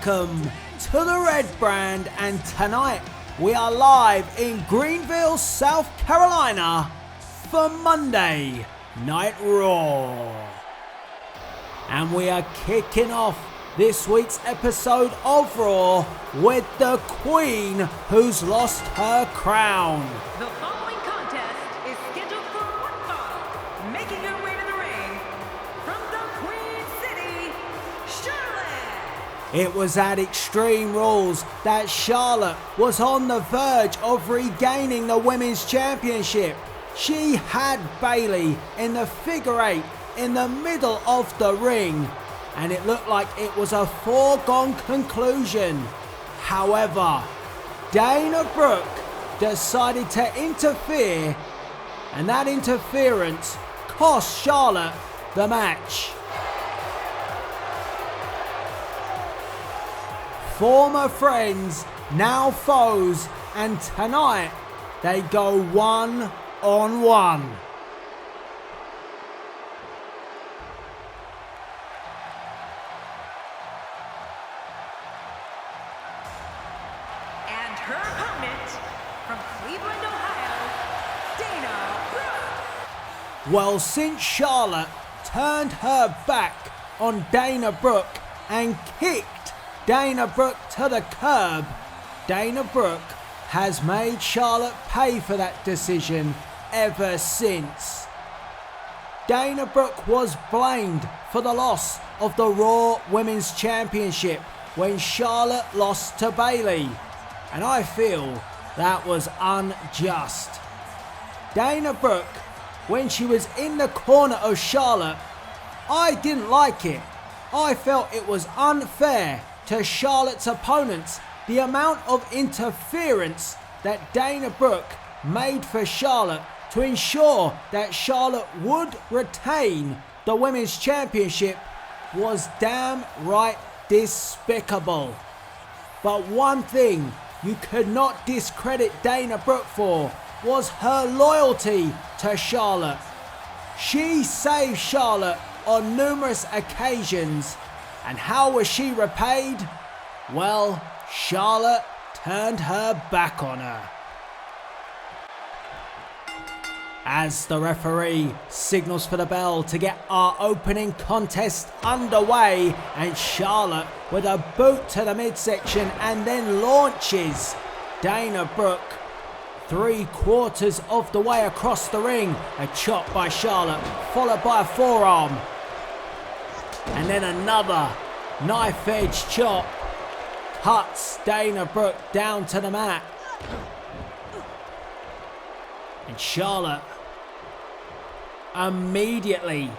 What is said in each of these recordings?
Welcome to the Red Brand, and tonight we are live in Greenville, South Carolina for Monday Night Raw. And we are kicking off this week's episode of Raw with the Queen who's lost her crown. The following contest is scheduled for one fall. Making her way to the ring from the Queen City, Charlotte. It was at Extreme Rules that Charlotte was on the verge of regaining the Women's Championship. She had Bayley in the figure eight in the middle of the ring, and it looked like it was a foregone conclusion. However, Dana Brooke decided to interfere, and that interference cost Charlotte the match. Former friends, now foes, and tonight they go one-on-one. And her opponent from Cleveland, Ohio, Dana Brooke. Well, since Charlotte turned her back on Dana Brooke and kicked Dana Brooke to the curb, Dana Brooke has made Charlotte pay for that decision ever since. Dana Brooke was blamed for the loss of the Raw Women's Championship when Charlotte lost to Bayley, and I feel that was unjust. Dana Brooke, when she was in the corner of Charlotte, I didn't like it. I felt it was unfair to Charlotte's opponents, the amount of interference that Dana Brooke made for Charlotte to ensure that Charlotte would retain the Women's Championship was damn right despicable. But one thing you could not discredit Dana Brooke for was her loyalty to Charlotte. She saved Charlotte on numerous occasions, and how was she repaid? Well, Charlotte turned her back on her. As the referee signals for the bell to get our opening contest underway, and Charlotte with a boot to the midsection and then launches Dana Brooke 3/4 of the way across the ring. A chop by Charlotte followed by a forearm, and then another knife edge chop cuts Dana Brooke down to the mat. And Charlotte immediately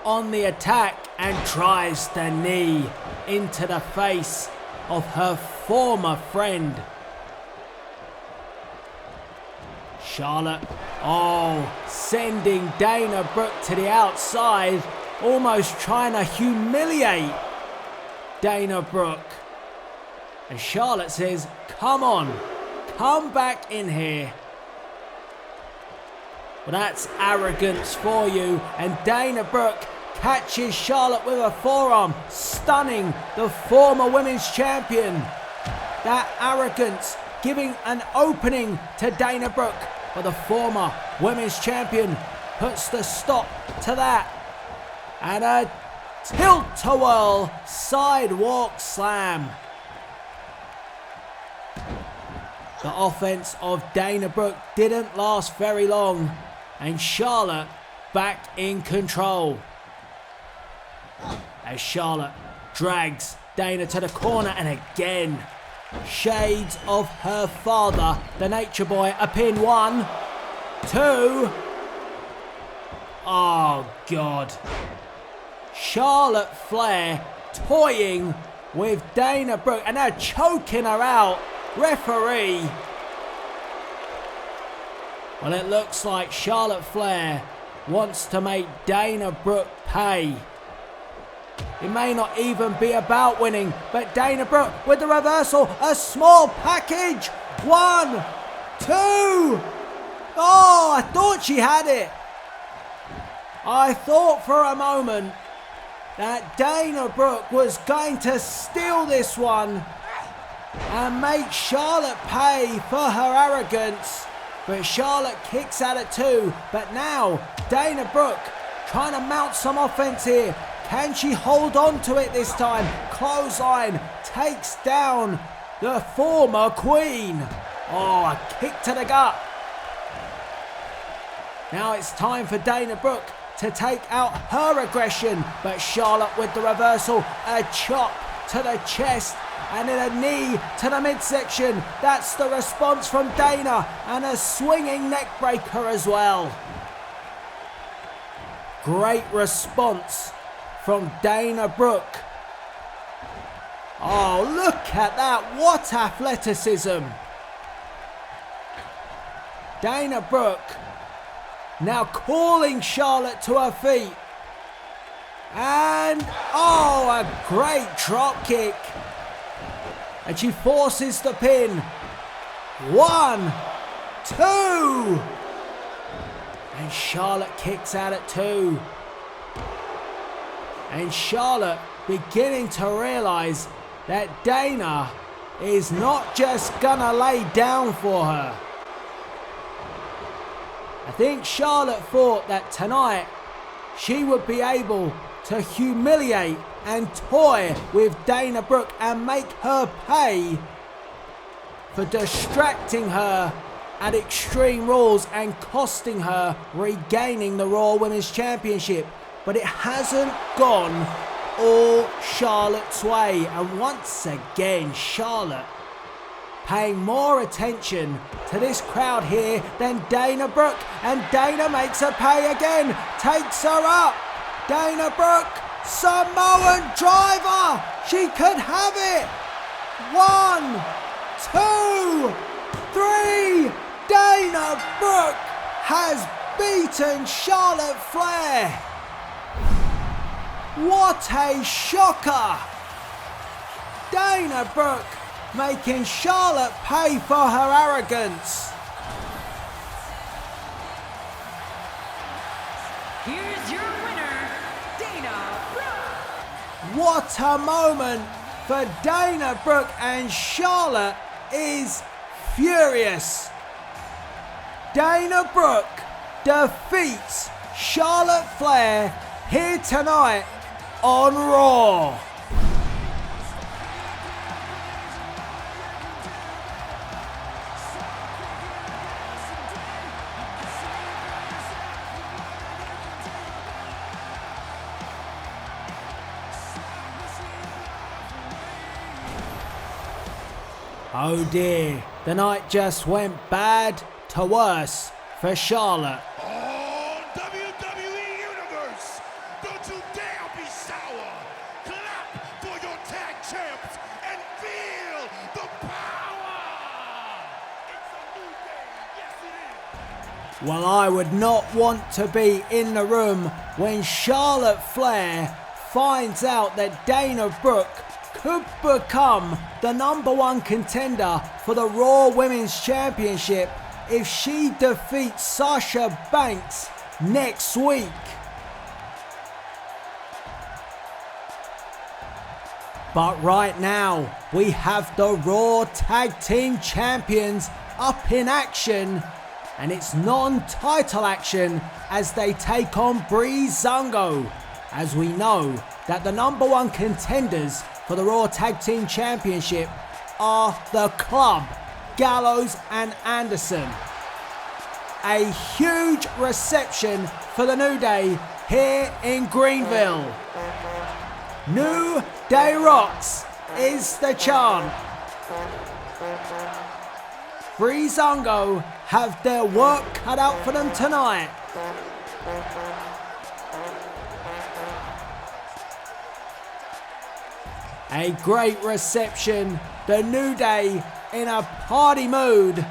on the attack and tries the knee into the face of her former friend. Charlotte, sending Dana Brooke to the outside, almost trying to humiliate Dana Brooke. And Charlotte says, come on, come back in here. Well, that's arrogance for you, and Dana Brooke catches Charlotte with a forearm, stunning the former women's champion. That arrogance giving an opening to Dana Brooke, but the former women's champion puts the stop to that. And a tilt-a-whirl sidewalk slam. The offense of Dana Brooke didn't last very long, and Charlotte back in control. As Charlotte drags Dana to the corner, and again, shades of her father, the Nature Boy, a pin. 1, 2. Oh God. Charlotte Flair toying with Dana Brooke, and they're choking her out. Referee. Well, it looks like Charlotte Flair wants to make Dana Brooke pay. It may not even be about winning, but Dana Brooke with the reversal, a small package. 1, 2. Oh, I thought she had it. I thought for a moment that Dana Brooke was going to steal this one and make Charlotte pay for her arrogance. But Charlotte kicks out at 2. But now Dana Brooke trying to mount some offense here. Can she hold on to it this time? Clothesline takes down the former queen. Oh, a kick to the gut. Now it's time for Dana Brooke to take out her aggression. But Charlotte with the reversal. A chop to the chest. And then a knee to the midsection. That's the response from Dana. And a swinging neck breaker as well. Great response from Dana Brooke. Oh, look at that. What athleticism. Dana Brooke now calling Charlotte to her feet. And, oh, a great drop kick. And she forces the pin. 1, 2. And Charlotte kicks out at 2. And Charlotte beginning to realise that Dana is not just gonna lay down for her. I think Charlotte thought that tonight she would be able to humiliate and toy with Dana Brooke and make her pay for distracting her at Extreme Rules and costing her regaining the Raw Women's Championship. But it hasn't gone all Charlotte's way. And once again, Charlotte paying more attention to this crowd here than Dana Brooke. And Dana makes her pay again. Takes her up. Dana Brooke, Samoan driver. She could have it. 1, 2, 3. Dana Brooke has beaten Charlotte Flair. What a shocker. Dana Brooke making Charlotte pay for her arrogance. Here's your winner, Dana Brooke. What a moment for Dana Brooke, and Charlotte is furious. Dana Brooke defeats Charlotte Flair here tonight on Raw. Oh dear, the night just went bad to worse for Charlotte. Oh, WWE Universe, don't you dare be sour. Clap for your tag champs and feel the power. It's a new day, yes it is. Well, I would not want to be in the room when Charlotte Flair finds out that Dana Brooke could become the #1 contender for the Raw Women's Championship if she defeats Sasha Banks next week. But right now, we have the Raw Tag Team Champions up in action, and it's non-title action as they take on Breathe Sango, as we know that the #1 contenders for the Raw Tag Team Championship are the Club, Gallows and Anderson. A huge reception for the New Day here in Greenville. New Day Rocks is the chant. Breathe Sango have their work cut out for them tonight. A great reception, the New Day in a party mood,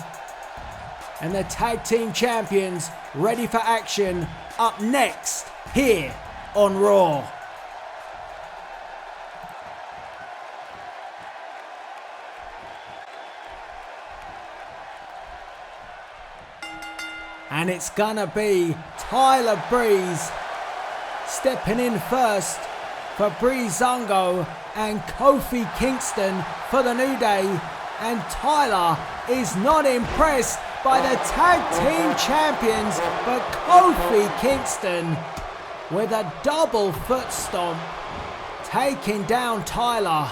and the Tag Team Champions ready for action up next here on Raw. And it's gonna be Tyler Breeze stepping in first for Breathe Sango and Kofi Kingston for the New Day. And Tyler is not impressed by the tag team champions, but Kofi Kingston with a double foot stomp, taking down Tyler.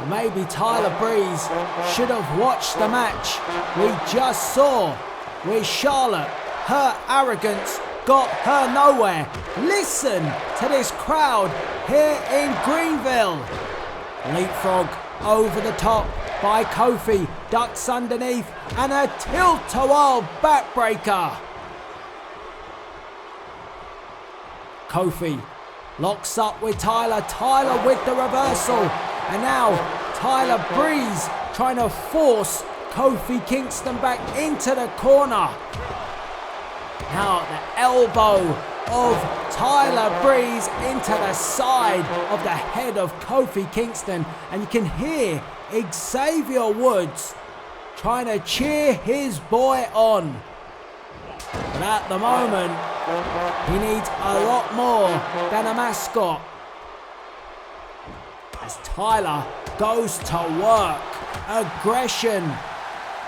Maybe Tyler Breeze should have watched the match we just saw with Charlotte. Her arrogance got her nowhere. Listen to this crowd here in Greenville. Leapfrog over the top by Kofi, ducks underneath, and a tilt-a-whirl backbreaker. Kofi locks up with Tyler. Tyler with the reversal. And now Tyler Breeze trying to force Kofi Kingston back into the corner. Now the elbow of Tyler Breeze into the side of the head of Kofi Kingston. And you can hear Xavier Woods trying to cheer his boy on. But at the moment, he needs a lot more than a mascot. As Tyler goes to work, aggression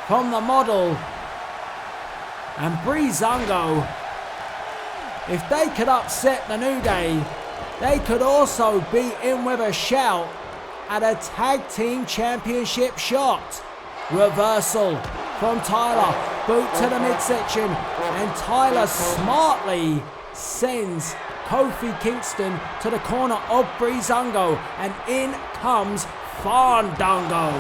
from the model. And Breathe Sango, if they could upset the New Day, they could also be in with a shout at a tag team championship shot. Reversal from Tyler, boot to the midsection, and Tyler smartly sends Kofi Kingston to the corner of Breathe Sango, and in comes Fandango.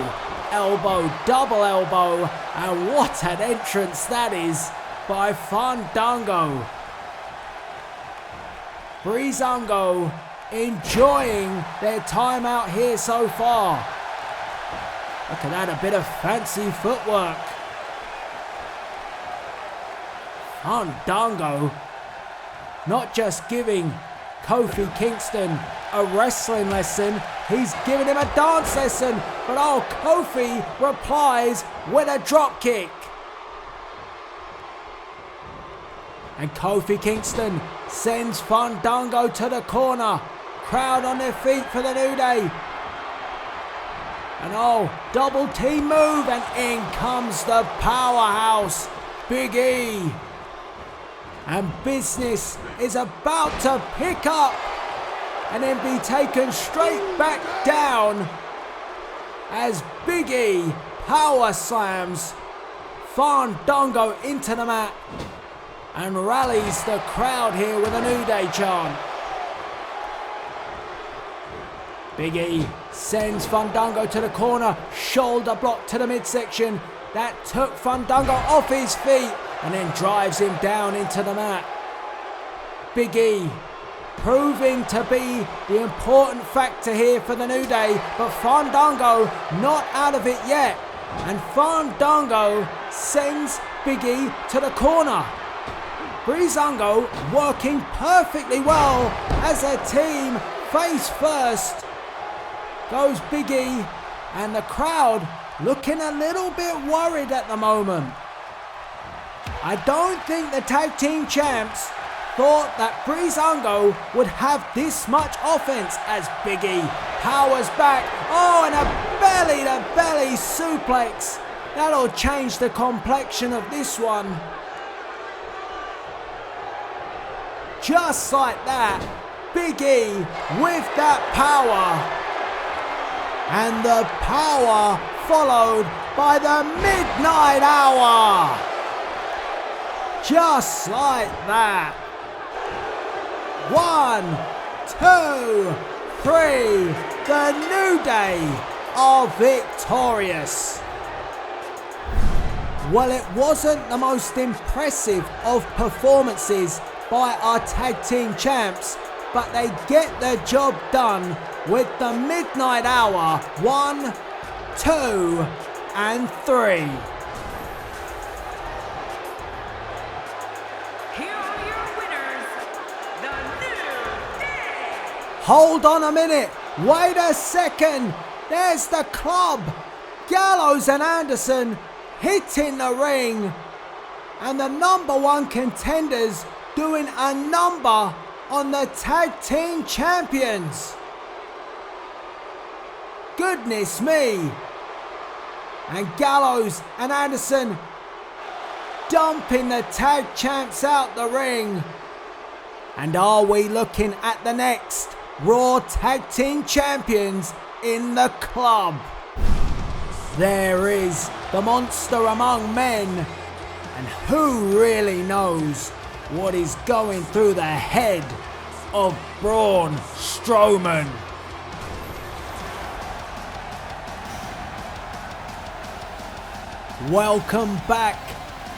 Elbow, double elbow, and what an entrance that is by Fandango. Breathe Sango enjoying their time out here so far. Look at that, a bit of fancy footwork. Fandango not just giving Kofi Kingston a wrestling lesson, he's giving him a dance lesson. But oh, Kofi replies with a drop kick. And Kofi Kingston sends Fandango to the corner. Crowd on their feet for the New Day. And oh, double team move, and in comes the powerhouse, Big E. And business is about to pick up and then be taken straight back down as Big E power slams Fandango into the mat and rallies the crowd here with a New Day chant. Big E sends Fandango to the corner, shoulder block to the midsection. That took Fandango off his feet and then drives him down into the mat. Big E proving to be the important factor here for the New Day, but Fandango not out of it yet. And Fandango sends Big E to the corner. Breathe Sango working perfectly well as a team. Face first goes Big E, and the crowd looking a little bit worried at the moment. I don't think the tag team champs thought that Breathe Sango would have this much offense as Big E powers back. Oh, and a belly-to-belly suplex. That'll change the complexion of this one. Just like that, Big E with that power. And the power followed by the midnight hour. Just like that. 1, 2, 3. The New Day are victorious. Well, it wasn't the most impressive of performances by our tag team champs, but they get the job done with the midnight hour. 1, 2, and 3. Here are your winners, the New Day. Hold on a minute. Wait a second. There's the club. Gallows and Anderson hitting the ring. And the number one contenders doing a number on the tag team champions. Goodness me. And Gallows and Anderson dumping the tag champs out the ring. And are we looking at the next Raw Tag Team Champions in the club? There is the monster among men. And who really knows what is going through the head of Braun Strowman? Welcome back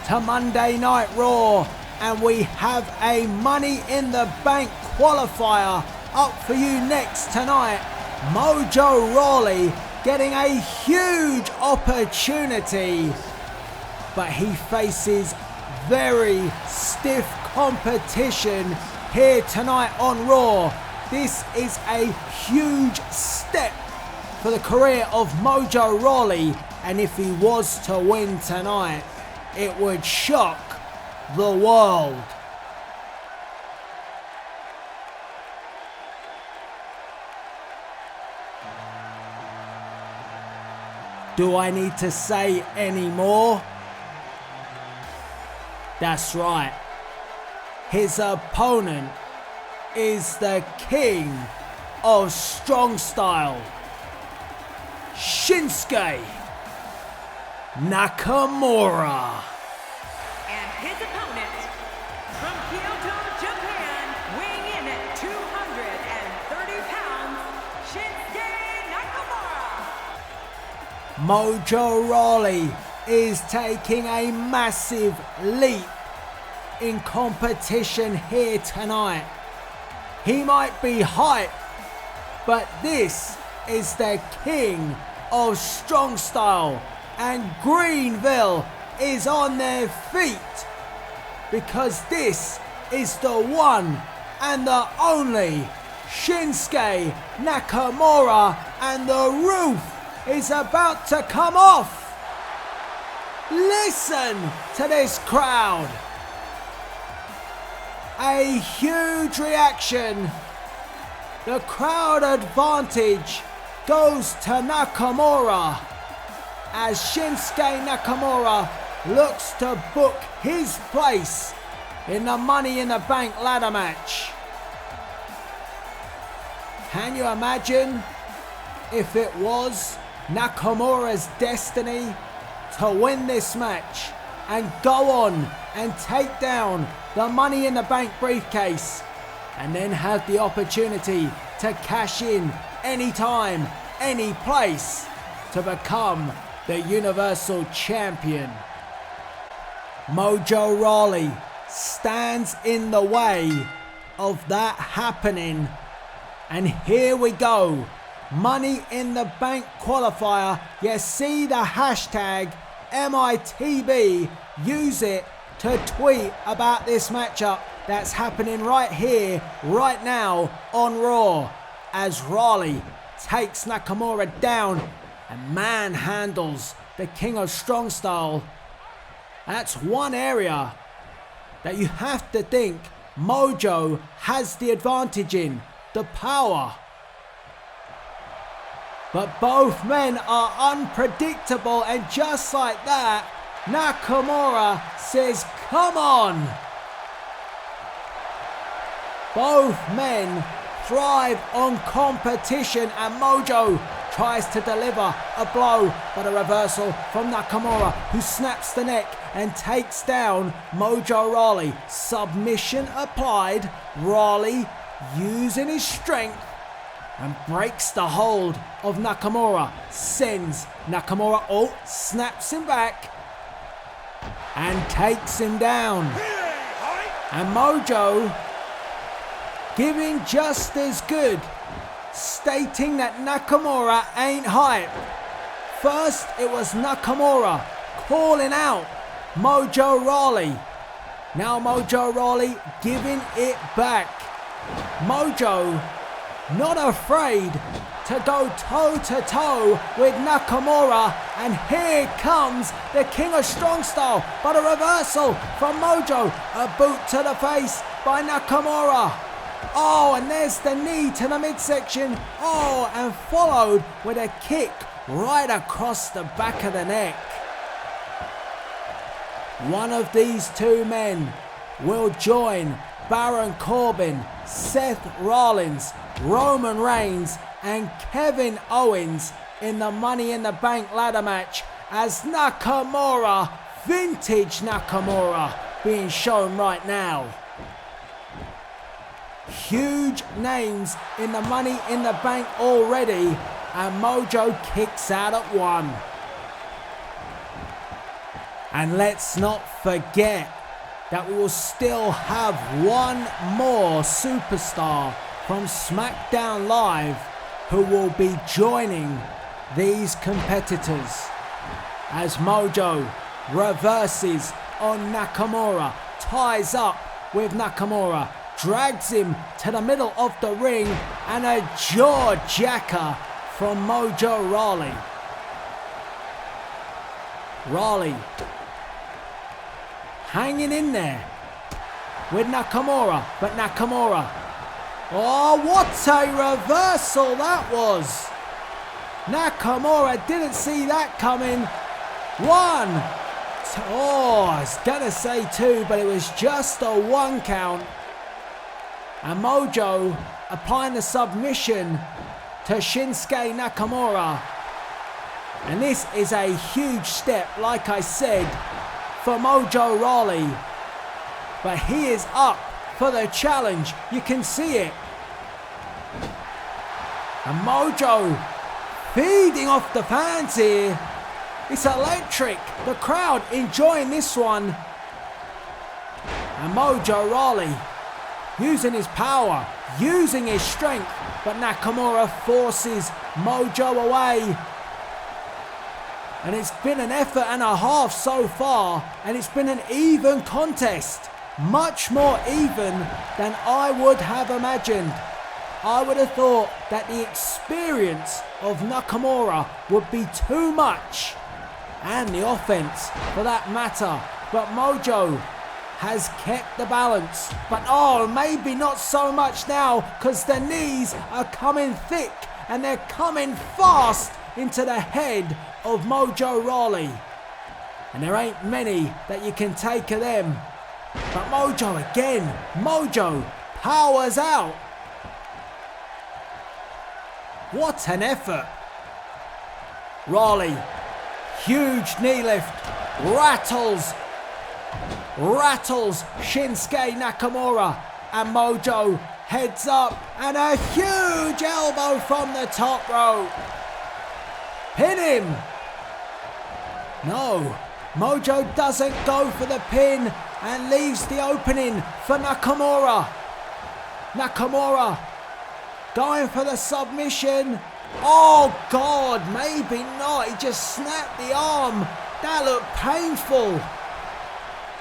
to Monday Night Raw, and we have a Money in the Bank qualifier up for you next tonight. Mojo Rawley getting a huge opportunity, but he faces very stiff competition here tonight on Raw. This is a huge step for the career of Mojo Rawley, and if he was to win tonight, it would shock the world. Do I need to say any more? That's right. His opponent is the king of strong style, Shinsuke Nakamura. And his opponent, from Kyoto, Japan, weighing in at 230 pounds, Shinsuke Nakamura. Mojo Rawley is taking a massive leap in competition here tonight. He might be hype, but this is the king of strong style, and Greenville is on their feet because this is the one and the only Shinsuke Nakamura, and the roof is about to come off. Listen to this crowd. A huge reaction. The crowd advantage goes to Nakamura as Shinsuke Nakamura looks to book his place in the Money in the Bank ladder match. Can you imagine if it was Nakamura's destiny to win this match and go on and take down the Money in the Bank briefcase, and then have the opportunity to cash in anytime, any place, to become the Universal Champion? Mojo Rawley stands in the way of that happening. And here we go. Money in the Bank qualifier. You see the hashtag MITB. Use it to tweet about this matchup that's happening right here, right now on Raw, as Rawley takes Nakamura down and manhandles the King of Strong Style. That's one area that you have to think Mojo has the advantage in, the power. But both men are unpredictable, and just like that, Nakamura says, come on. Both men thrive on competition, and Mojo tries to deliver a blow, but a reversal from Nakamura, who snaps the neck and takes down Mojo Rawley. Submission applied. Rawley using his strength and breaks the hold of Nakamura. Sends Nakamura snaps him back and takes him down. And Mojo giving just as good, stating that Nakamura ain't hype. First it was Nakamura calling out Mojo Rawley. Now Mojo Rawley giving it back. Mojo not afraid to go toe to toe with Nakamura, and here comes the King of Strong Style, but a reversal from Mojo, a boot to the face by Nakamura. Oh, and there's the knee to the midsection. Oh, and followed with a kick right across the back of the neck. One of these two men will join Baron Corbin, Seth Rollins, Roman Reigns, and Kevin Owens in the Money in the Bank ladder match as Nakamura, vintage Nakamura, being shown right now. Huge names in the Money in the Bank already, and Mojo kicks out at 1. And let's not forget that we will still have one more superstar from SmackDown Live who will be joining these competitors as Mojo reverses on Nakamura, ties up with Nakamura, drags him to the middle of the ring, and a jaw jacker from Mojo Rawley. Rawley hanging in there with Nakamura, but Nakamura, oh, what a reversal that was! Nakamura didn't see that coming. 1, oh, I was gonna say 2, but it was just a 1 count. And Mojo applying the submission to Shinsuke Nakamura. And this is a huge step, like I said, for Mojo Rawley. But he is up for the challenge. You can see it. And Mojo feeding off the fans here. It's electric. The crowd enjoying this one. And Mojo Rawley using his power, using his strength, but Nakamura forces Mojo away. And it's been an effort and a half so far, and it's been an even contest. Much more even than I would have imagined. I would have thought that the experience of Nakamura would be too much, and the offense for that matter, but Mojo has kept the balance. But oh, maybe not so much now, because the knees are coming thick and they're coming fast into the head of Mojo Rawley. And there ain't many that you can take of them. But Mojo again, Mojo powers out. What an effort. Rawley, huge knee lift, rattles Shinsuke Nakamura, and Mojo heads up, and a huge elbow from the top rope. Pin him. No, Mojo doesn't go for the pin and leaves the opening for Nakamura. Nakamura going for the submission. Oh God, maybe not. He just snapped the arm. That looked painful.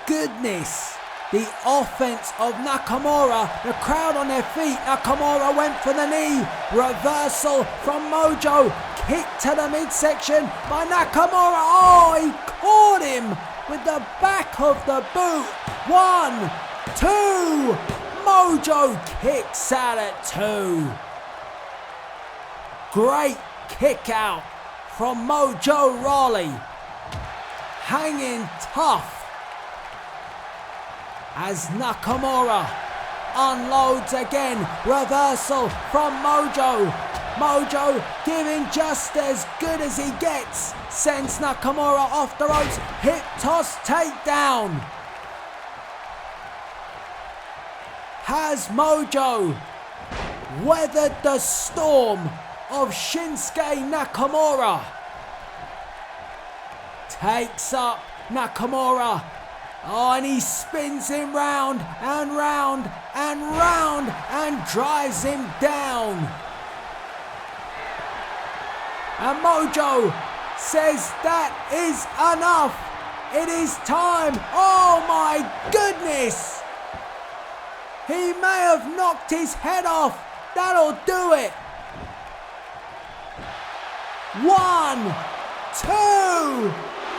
Goodness. The offense of Nakamura. The crowd on their feet. Nakamura went for the knee. Reversal from Mojo. Kick to the midsection by Nakamura. Oh, he caught him with the back of the boot. 1, 2. Mojo kicks out at 2. Great kick out from Mojo Rawley. Hanging tough as Nakamura unloads again. Reversal from Mojo. Mojo giving just as good as he gets. Sends Nakamura off the ropes. Hip toss takedown. Has Mojo weathered the storm of Shinsuke Nakamura? Takes up Nakamura. Oh, and he spins him round and round and round and drives him down. And Mojo says that is enough. It is time. Oh my goodness. He may have knocked his head off. That'll do it. 1, 2.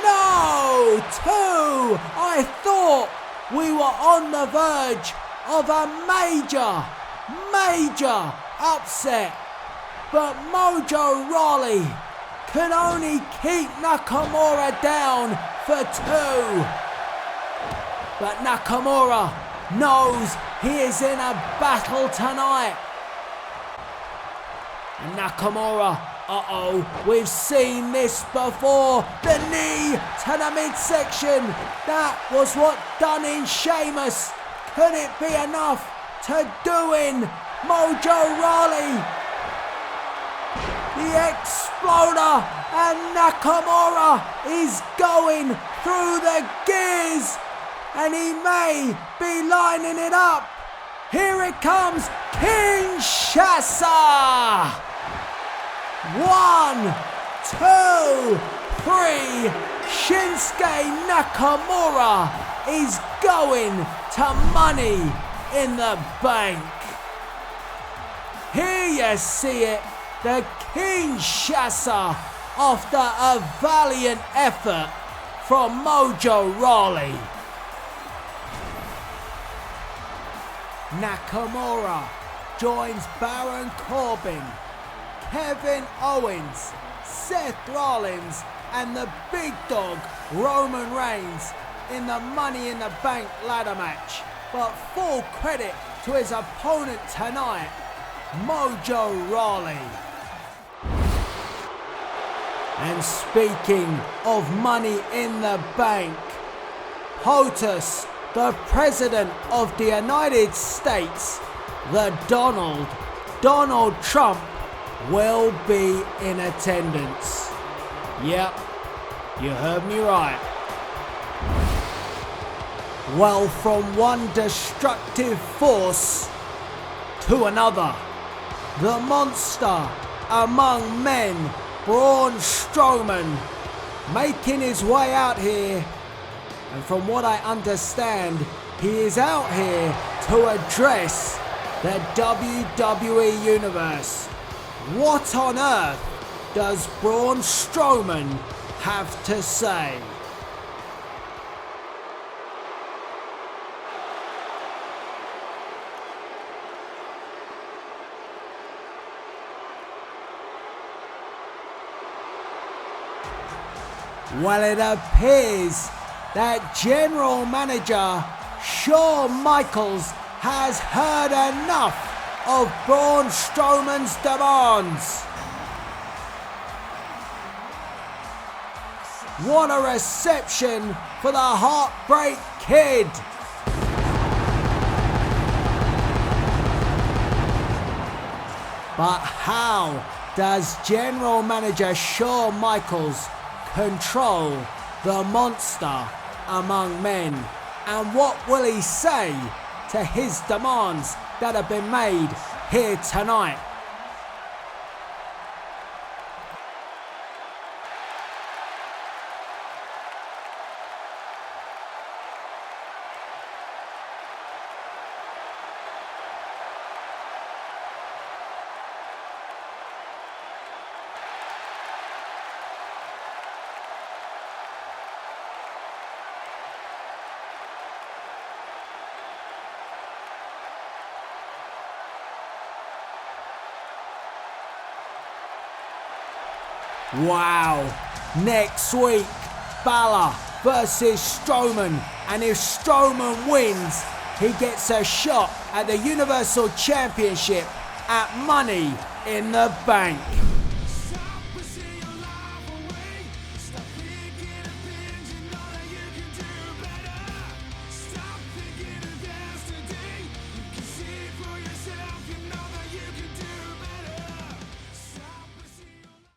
No, 2. I thought we were on the verge of a major Major upset. But Mojo Rawley can only keep Nakamura down for 2. But Nakamura knows he is in a battle tonight. And Nakamura, we've seen this before. The knee to the midsection. That was what done in Sheamus. Could it be enough to do in Mojo Rawley? The Exploder, and Nakamura is going through the gears, and he may be lining it up. Here it comes, Kinshasa. 1, 2, 3. Shinsuke Nakamura is going to Money in the Bank. Here you see it. The Kinshasa after a valiant effort from Mojo Rawley. Nakamura joins Baron Corbin, Kevin Owens, Seth Rollins and the big dog Roman Reigns in the Money in the Bank ladder match. But full credit to his opponent tonight, Mojo Rawley. And speaking of Money in the Bank, POTUS, the President of the United States, the Donald Trump, will be in attendance. Yep, you heard me right. Well, from one destructive force to another, the monster among men, Braun Strowman, making his way out here, and from what I understand, he is out here to address the WWE Universe. What on earth does Braun Strowman have to say? Well, it appears that General Manager Shawn Michaels has heard enough of Braun Strowman's demands. What a reception for the Heartbreak Kid. But how does General Manager Shawn Michaels control the monster among men? And what will he say to his demands that have been made here tonight? Wow, next week, Balor versus Strowman, and if Strowman wins, he gets a shot at the Universal Championship at Money in the Bank.